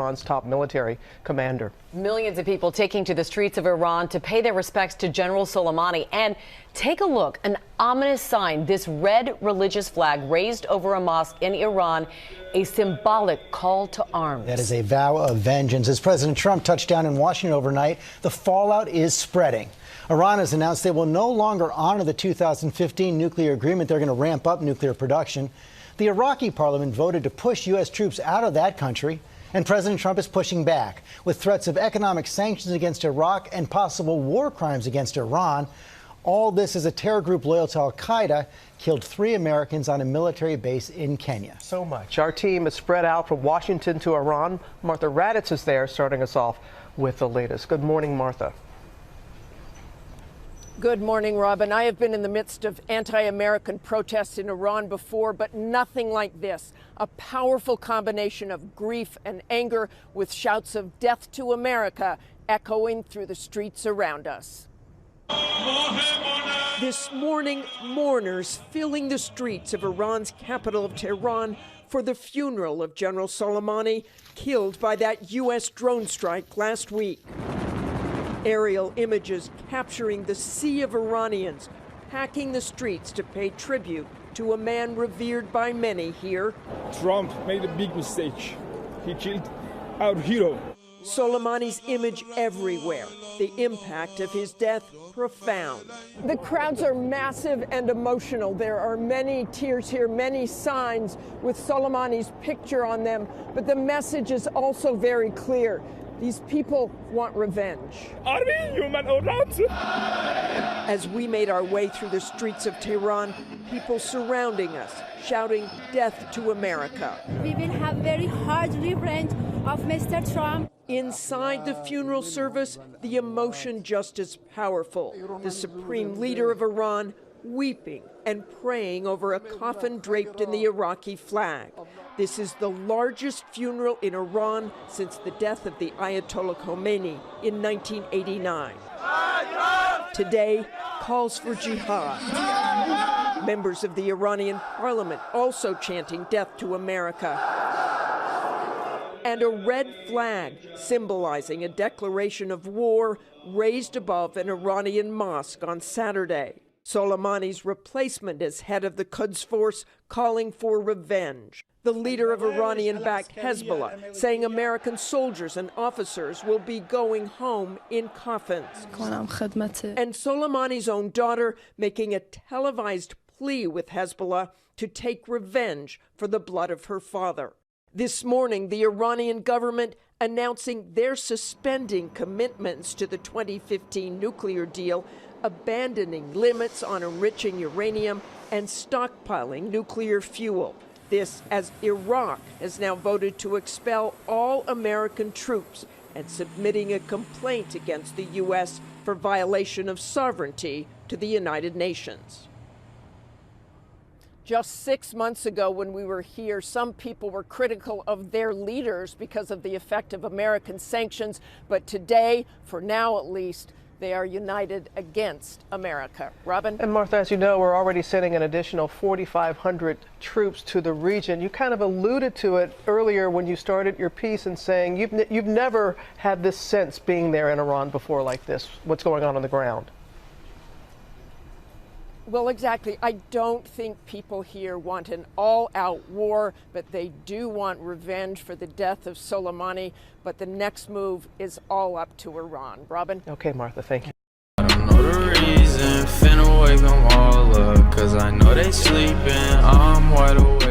Iran's top military commander. Millions of people taking to the streets of Iran to pay their respects to General Soleimani. And take a look, an ominous sign, this red religious flag raised over a mosque in Iran, a symbolic call to arms. That is a vow of vengeance. As President Trump touched down in Washington overnight, the fallout is spreading. Iran has announced they will no longer honor the 2015 nuclear agreement. They're going to ramp up nuclear production. The Iraqi parliament voted to push U.S. troops out of that country, and President Trump is pushing back with threats of economic sanctions against Iraq and possible war crimes against Iran. All this as a terror group loyal to al-Qaeda killed 3 Americans on a military base in Kenya. So much. Our team is spread out from Washington to Iran. Martha Raddatz is there, starting us off with the latest. Good morning, Martha. Good morning, Robin. I have been in the midst of anti-American protests in Iran before, but nothing like this. A powerful combination of grief and anger with shouts of death to America echoing through the streets around us. This morning, mourners filling the streets of Iran's capital of Tehran for the funeral of General Soleimani, killed by that U.S. drone strike last week. Aerial images capturing the sea of Iranians packing the streets to pay tribute to a man revered by many here. Trump made a big mistake. He killed our hero. Soleimani's image everywhere, the impact of his death profound. The crowds are massive and emotional. There are many tears here, many signs with Soleimani's picture on them, but the message is also very clear. These people want revenge. Are we human or not? As we made our way through the streets of Tehran, people surrounding us, shouting death to America. We will have very hard revenge of Mr. Trump. Inside the funeral service, the emotion just as powerful. The supreme leader of Iran weeping and praying over a coffin draped in the Iraqi flag. This is the largest funeral in Iran since the death of the Ayatollah Khomeini in 1989. Today, calls for jihad. Members of the Iranian parliament also chanting death to America. And a red flag symbolizing a declaration of war raised above an Iranian mosque on Saturday. Soleimani's replacement as head of the Quds Force calling for revenge. The leader of Iranian-backed Hezbollah saying American soldiers and officers will be going home in coffins. And Soleimani's own daughter making a televised plea with Hezbollah to take revenge for the blood of her father. This morning, the Iranian government announcing they're suspending commitments to the 2015 nuclear deal, abandoning limits on enriching uranium and stockpiling nuclear fuel. This as Iraq has now voted to expel all American troops and submitting a complaint against the U.S. for violation of sovereignty to the United Nations. Just 6 months ago when we were here, some people were critical of their leaders because of the effect of American sanctions. But today, for now at least, they are united against America. Robin? And Martha, as you know, we're already sending an additional 4,500 troops to the region. You kind of alluded to it earlier when you started your piece in saying you've never had this sense being there in Iran before like this, what's going on the ground. Well, exactly. I don't think people here want an all-out war, but they do want revenge for the death of Soleimani. But the next move is all up to Iran. Robin? Okay, Martha, thank you. I don't know the reason, finna wake them all up, 'cause I know they sleeping, I'm wide awake.